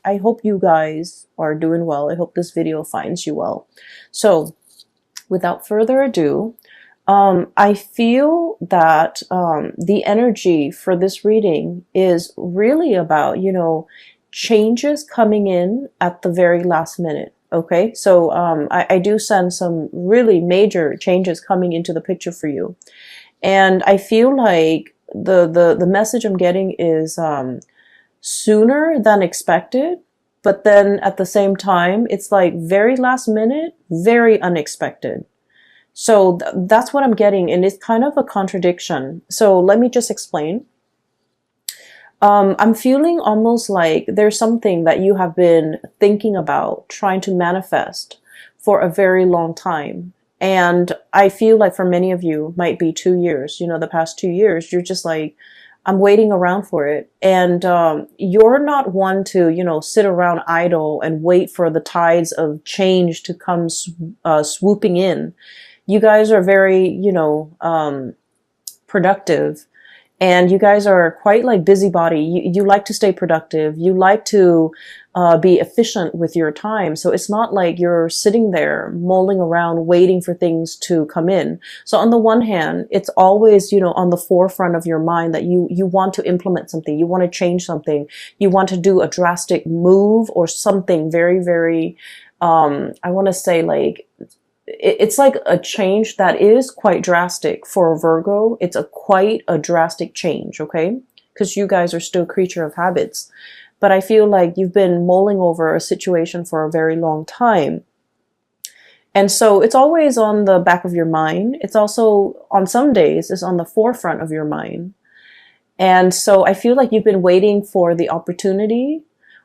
I hope you guys are doing well. I hope this video finds you well. So without further ado, I feel that the energy for this reading is really about, changes coming in at the very last minute. Okay, so I do sense some really major changes coming into the picture for you. And I feel like the message I'm getting is sooner than expected, but then at the same time, it's like very last minute, very unexpected. So that's what I'm getting, and it's kind of a contradiction. So let me just explain. I'm feeling almost like there's something that you have been thinking about, trying to manifest for a very long time. And I feel like for many of you, might be 2 years, the past 2 years, you're just like, I'm waiting around for it. And you're not one to, sit around idle and wait for the tides of change to come swooping in. You guys are very, productive. And you guys are quite like busybody. You like to stay productive. You like to be efficient with your time. So it's not like you're sitting there mulling around waiting for things to come in. So on the one hand, it's always, on the forefront of your mind that you want to implement something. You want to change something. You want to do a drastic move or something very, very, I want to say like, it's like a change that is quite drastic for a Virgo. It's quite a drastic change, okay? Because you guys are still a creature of habits. But I feel like you've been mulling over a situation for a very long time. And so it's always on the back of your mind. It's also, on some days, it's on the forefront of your mind. And so I feel like you've been waiting for the opportunity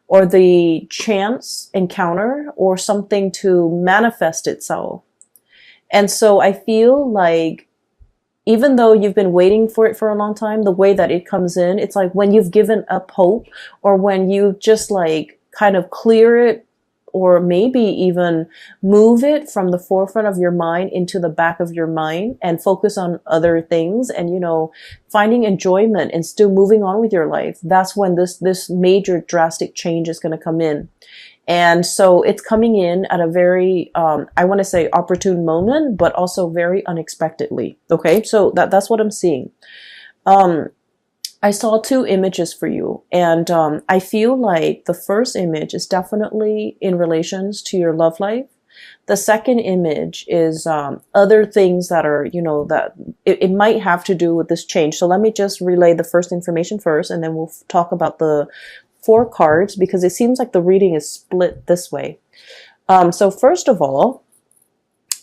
or the chance encounter or something to manifest itself. And so I feel like even though you've been waiting for it for a long time, the way that it comes in, it's like when you've given up hope or when you just like kind of clear it or maybe even move it from the forefront of your mind into the back of your mind and focus on other things and, finding enjoyment and still moving on with your life. That's when this major drastic change is going to come in. And so it's coming in at a very, I want to say opportune moment, but also very unexpectedly. Okay. So that's what I'm seeing. I saw 2 images for you, and I feel like the first image is definitely in relations to your love life. The second image is other things that are, that it might have to do with this change. So let me just relay the first information first, and then we'll talk about the 4 cards, because it seems like the reading is split this way. So first of all,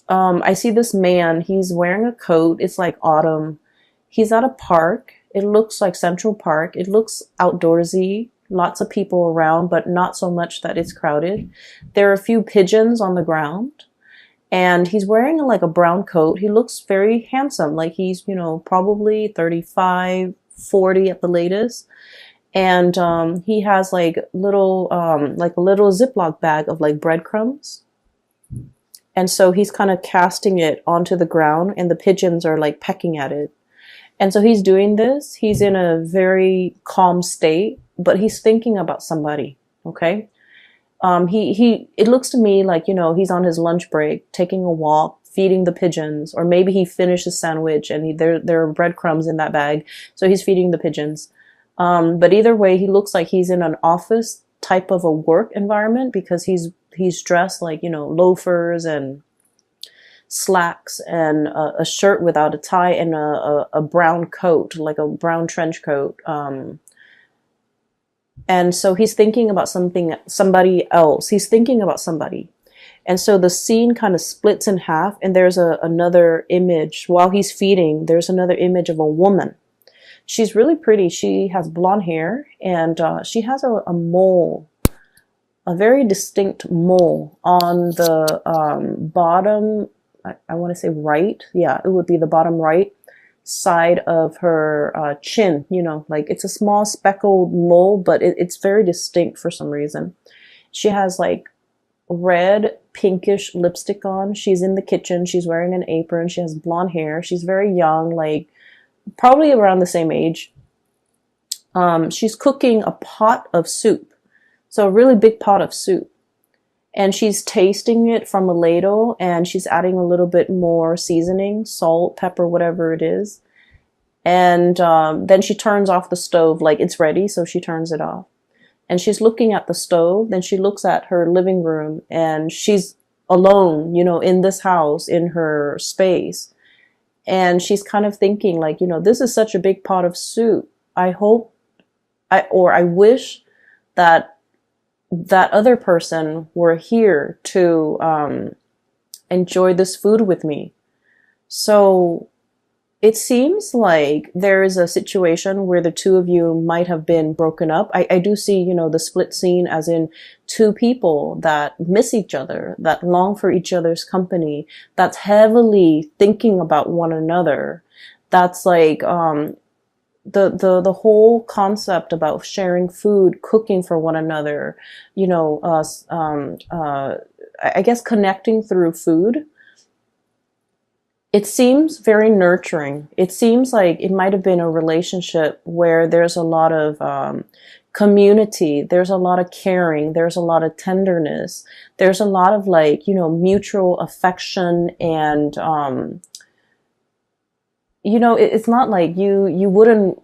I see this man. He's wearing a coat. It's like autumn. He's at a park. It looks like Central Park. It looks outdoorsy. Lots of people around, but not so much that it's crowded. There are a few pigeons on the ground. And he's wearing like a brown coat. He looks very handsome. Like he's, probably 35, 40 at the latest. And he has like a little Ziploc bag of like breadcrumbs. And so he's kind of casting it onto the ground, and the pigeons are like pecking at it. And so he's doing this. He's in a very calm state, but he's thinking about somebody. Okay. It looks to me like, he's on his lunch break, taking a walk, feeding the pigeons, or maybe he finished a sandwich and there are breadcrumbs in that bag. So he's feeding the pigeons. But either way, he looks like he's in an office type of a work environment, because he's dressed like, loafers and slacks and a shirt without a tie and a brown coat, like a brown trench coat. And so he's thinking about somebody else. He's thinking about somebody. And so the scene kind of splits in half, and there's another image. While he's feeding, there's another image of a woman. She's really pretty. She has blonde hair, and she has a mole, a very distinct mole on the bottom, I want to say right. Yeah, it would be the bottom right side of her chin. Like it's a small speckled mole, but it's very distinct for some reason. She has like red pinkish lipstick on. She's in the kitchen. She's wearing an apron. She has blonde hair. She's very young, like probably around the same age. She's cooking a pot of soup. So a really big pot of soup. And she's tasting it from a ladle, and she's adding a little bit more seasoning, salt, pepper, whatever it is. And then she turns off the stove, like it's ready, so she turns it off. And she's looking at the stove, then she looks at her living room, and she's alone, in this house, in her space. And she's kind of thinking like, this is such a big pot of soup. I hope, I wish that that other person were here to enjoy this food with me. So it seems like there is a situation where the two of you might have been broken up. I do see, the split scene as in two people that miss each other, that long for each other's company, that's heavily thinking about one another. That's like, the whole concept about sharing food, cooking for one another, I guess connecting through food. It seems very nurturing. It seems like it might have been a relationship where there's a lot of community, there's a lot of caring, there's a lot of tenderness, there's a lot of mutual affection, and it's not like you wouldn't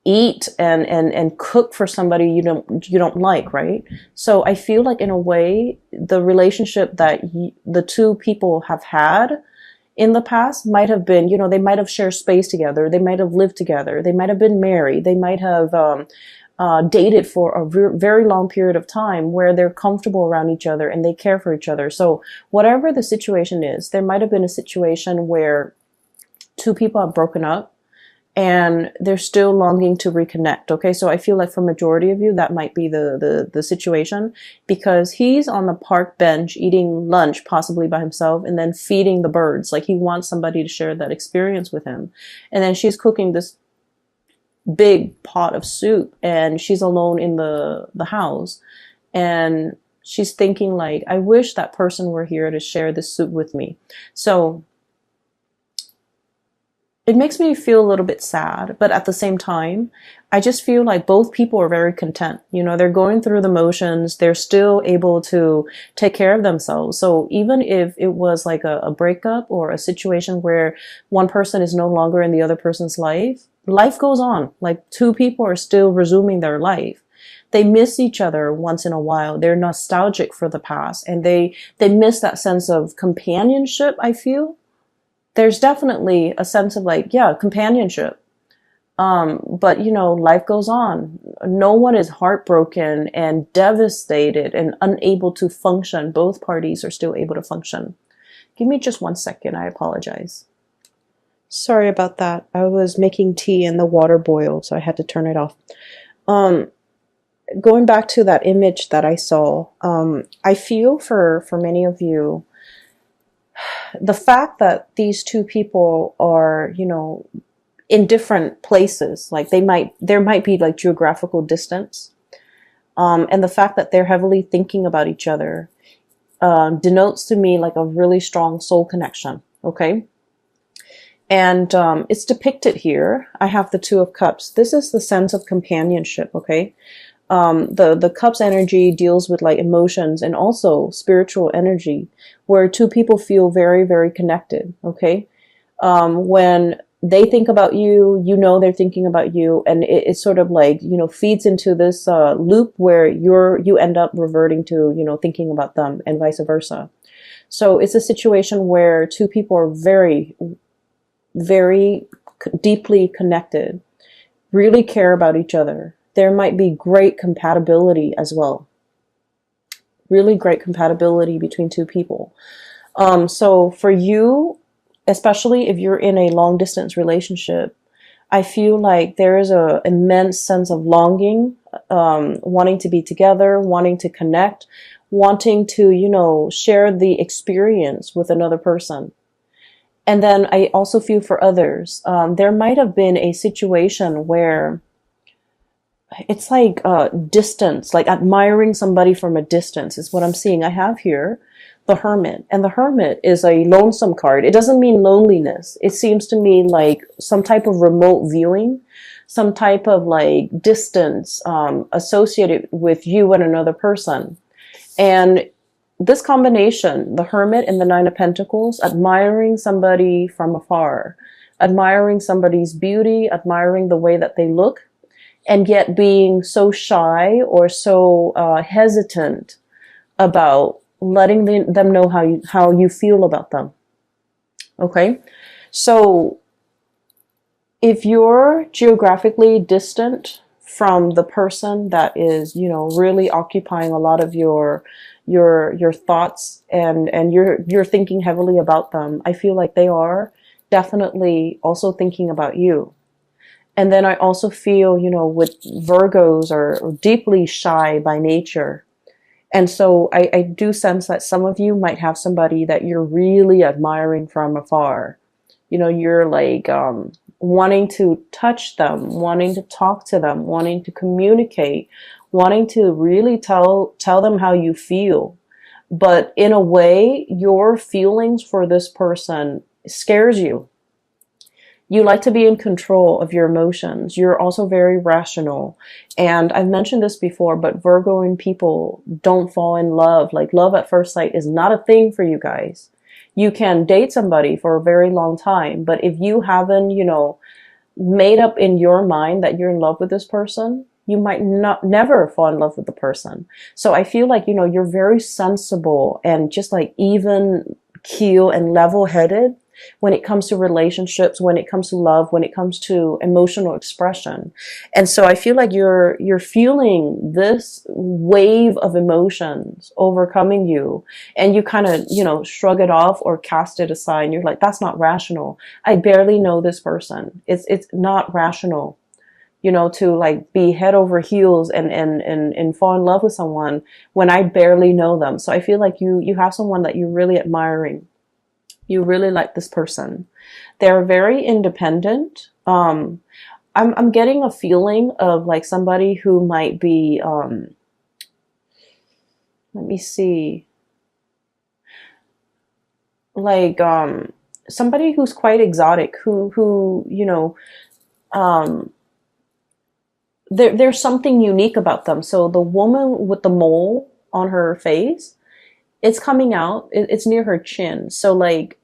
eat and cook for somebody you don't like, right? So I feel like in a way the relationship that the two people have had in the past might have been, they might have shared space together, they might have lived together, they might have been married, they might have dated for a very long period of time where they're comfortable around each other and they care for each other. So whatever the situation is, there might have been a situation where two people have broken up and they're still longing to reconnect. Okay, so I feel like for majority of you, that might be the situation, because he's on the park bench eating lunch, possibly by himself, and then feeding the birds. Like he wants somebody to share that experience with him. And then she's cooking this big pot of soup, and she's alone in the house, and she's thinking like, I wish that person were here to share this soup with me. So it makes me feel a little bit sad, but at the same time, I just feel like both people are very content. They're going through the motions. They're still able to take care of themselves. So even if it was like a breakup or a situation where one person is no longer in the other person's life, life goes on. Like two people are still resuming their life. They miss each other once in a while. They're nostalgic for the past, and they miss that sense of companionship, I feel. There's definitely a sense of companionship. But life goes on. No one is heartbroken and devastated and unable to function. Both parties are still able to function. Give me just 1 second. I apologize. Sorry about that. I was making tea and the water boiled, so I had to turn it off. Going back to that image that I saw, I feel for many of you, the fact that these two people are, in different places, like there might be like geographical distance, and the fact that they're heavily thinking about each other, denotes to me like a really strong soul connection. Okay. And, it's depicted here. I have the Two of Cups. This is the sense of companionship. Okay. The cups energy deals with like emotions and also spiritual energy, where two people feel very, very connected. Okay. When they think about you, they're thinking about you, and it's sort of like, feeds into this, loop where you end up reverting to, thinking about them, and vice versa. So it's a situation where two people are very, very deeply connected, really care about each other. There might be great compatibility as well. Really great compatibility between two people. So for you, especially if you're in a long distance relationship, I feel like there is an immense sense of longing, wanting to be together, wanting to connect, wanting to, share the experience with another person. And then I also feel for others, there might have been a situation where it's like distance, like admiring somebody from a distance is what I'm seeing. I have here the Hermit, and the Hermit is a lonesome card. It doesn't mean loneliness. It seems to me like some type of remote viewing, some type of like distance associated with you and another person. And this combination, the Hermit and the Nine of Pentacles, admiring somebody from afar, admiring somebody's beauty, admiring the way that they look, and yet being so shy or so hesitant about letting them know how you feel about them. Okay, so if you're geographically distant from the person that is, you know, really occupying a lot of your thoughts, and you're thinking heavily about them, I feel like they are definitely also thinking about you. And then I also feel, you know, with Virgos are deeply shy by nature. And so I do sense that some of you might have somebody that you're really admiring from afar. You know, you're like wanting to touch them, wanting to talk to them, wanting to communicate, wanting to really tell them how you feel. But in a way, your feelings for this person scares you. You like to be in control of your emotions. You're also very rational. And I've mentioned this before, but Virgo people don't fall in love. Like, love at first sight is not a thing for you guys. You can date somebody for a very long time, but if you haven't, you know, made up in your mind that you're in love with this person, you might never fall in love with the person. So I feel like, you know, you're very sensible and just like even keel and level-headed when it comes to relationships, when it comes to love, when it comes to emotional expression. And so I feel like you're feeling this wave of emotions overcoming you, and you kind of, you know, shrug it off or cast it aside. And you're like, that's not rational. I barely know this person. It's not rational, you know, to like be head over heels and fall in love with someone when I barely know them. So I feel like you have someone that you're really admiring. You really like this person. They're very independent. I'm getting a feeling of like somebody who might be, let me see, like somebody who's quite exotic, who you know, there's something unique about them. So the woman with the mole on her face, it's coming out. It's near her chin. So like,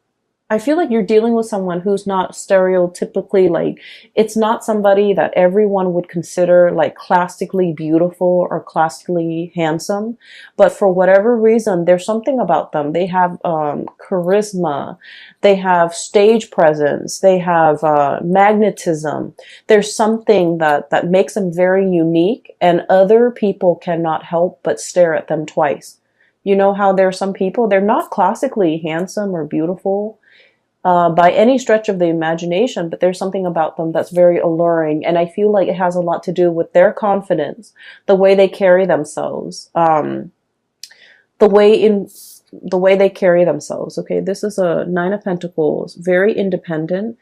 I feel like you're dealing with someone who's not stereotypically like, it's not somebody that everyone would consider like classically beautiful or classically handsome. But for whatever reason, there's something about them. They have charisma. They have stage presence. They have magnetism. There's something that makes them very unique, and other people cannot help but stare at them twice. You know how there are some people, they're not classically handsome or beautiful by any stretch of the imagination, but there's something about them that's very alluring. And I feel like it has a lot to do with their confidence, the way they carry themselves, the way they carry themselves. Okay, this is a Nine of Pentacles, very independent,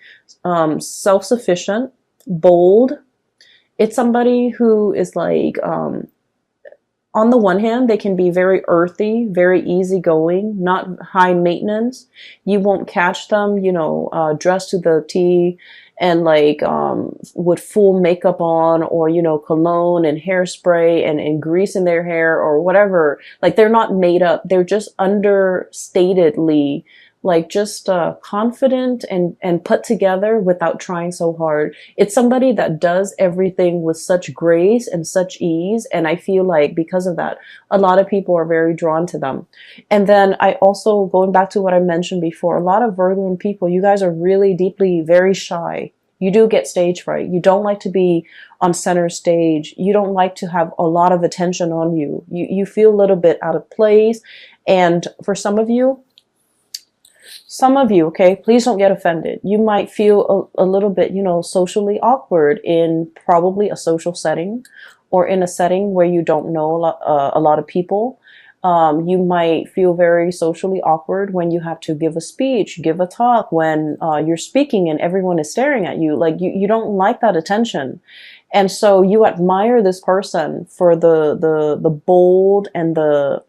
self-sufficient, bold. It's somebody who is like, on the one hand, they can be very earthy, very easygoing, not high maintenance. You won't catch them, you know, dressed to the T and like with full makeup on, or, you know, cologne and hairspray and grease in their hair or whatever. Like, they're not made up. They're just understatedly like just confident and put together without trying so hard. It's somebody that does everything with such grace and such ease. And I feel like because of that, a lot of people are very drawn to them. And then I also, going back to what I mentioned before, a lot of Virgo people, you guys are really deeply very shy. You do get stage fright. You don't like to be on center stage. You don't like to have a lot of attention on you. You feel a little bit out of place. And for some of you, okay, please don't get offended. You might feel a little bit, you know, socially awkward in probably a social setting or in a setting where you don't know a lot of people. You might feel very socially awkward when you have to give a speech, give a talk, when you're speaking and everyone is staring at you. Like, you don't like that attention. And so you admire this person for the bold and the,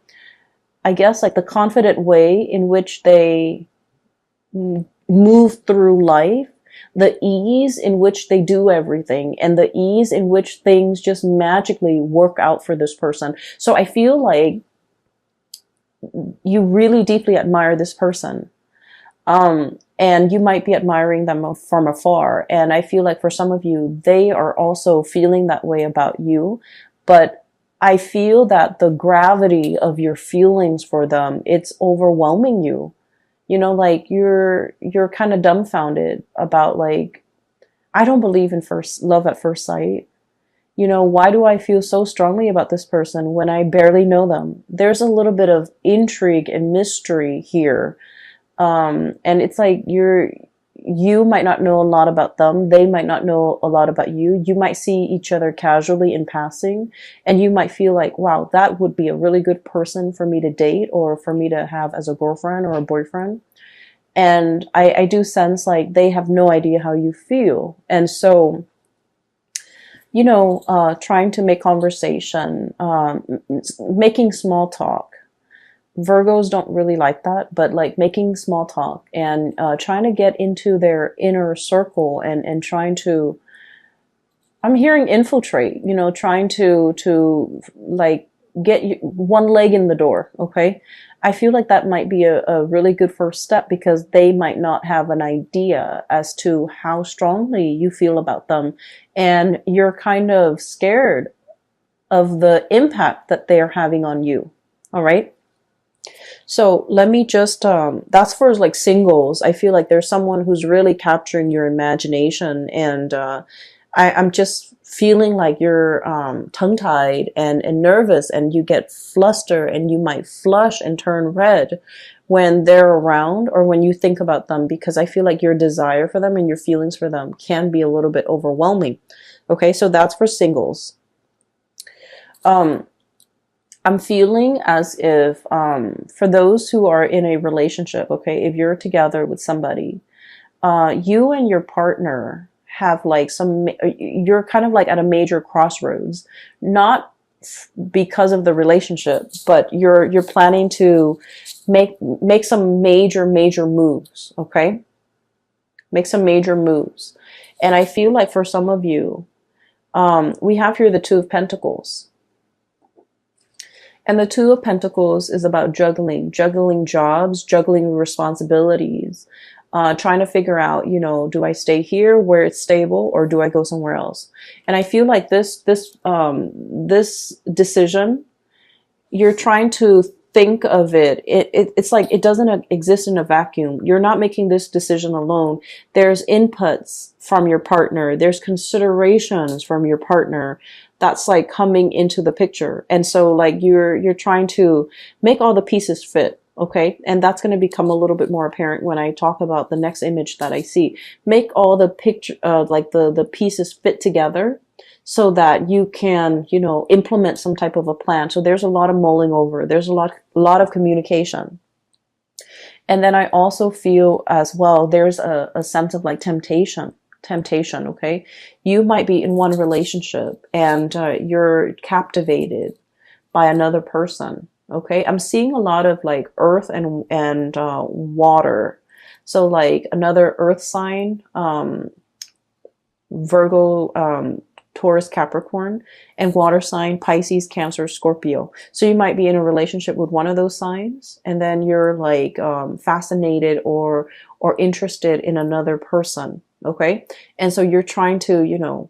I guess, like the confident way in which they move through life. the ease in which they do everything, and the ease in which things just magically work out for this person. So I feel like you really deeply admire this person. And you might be admiring them from afar. And I feel like for some of you, they are also feeling that way about you. But I feel that the gravity of your feelings for them, it's overwhelming you. You know, like you're kind of dumbfounded about like, I don't believe in first love at first sight. You know, why do I feel so strongly about this person when I barely know them? There's a little bit of intrigue and mystery here. And it's like you might not know a lot about them. They might not know a lot about you. You might see each other casually in passing, and you might feel like, wow, that would be a really good person for me to date or for me to have as a girlfriend or a boyfriend. And I do sense like they have no idea how you feel. And so, you know, trying to make conversation, making small talk. Virgos don't really like that, but like making small talk and trying to get into their inner circle and trying to, I'm hearing infiltrate, you know, trying to like get one leg in the door. Okay. I feel like that might be a really good first step, because they might not have an idea as to how strongly you feel about them. And you're kind of scared of the impact that they're having on you. All right. So let me just, that's for like singles. I feel like there's someone who's really capturing your imagination, and I'm just feeling like you're tongue-tied and nervous, and you get flustered, and you might flush and turn red when they're around or when you think about them, because I feel like your desire for them and your feelings for them can be a little bit overwhelming. Okay, so that's for singles. I'm feeling as if, for those who are in a relationship, okay, if you're together with somebody, you and your partner have like you're kind of like at a major crossroads, not because of the relationship, but you're planning to make some major moves, okay? Make some major moves. And I feel like for some of you, we have here the Two of Pentacles. And the Two of Pentacles is about juggling jobs, juggling responsibilities, trying to figure out, you know, do I stay here where it's stable, or do I go somewhere else? And I feel like this decision, you're trying to think of it. It's like it doesn't exist in a vacuum. You're not making this decision alone. There's inputs from your partner. There's considerations from your partner that's like coming into the picture. And so like you're trying to make all the pieces fit. Okay. And that's going to become a little bit more apparent when I talk about the next image that I see. Make all the picture, like the pieces fit together so that you can, you know, implement some type of a plan. So there's a lot of mulling over. There's a lot of communication. And then I also feel as well, there's a sense of like temptation. Okay, you might be in one relationship and you're captivated by another person. Okay, I'm seeing a lot of like earth and water. So like another earth sign, Virgo, Taurus, Capricorn, and water sign, Pisces, Cancer, Scorpio. So you might be in a relationship with one of those signs, and then you're like fascinated or interested in another person. Okay. And so you're trying to, you know,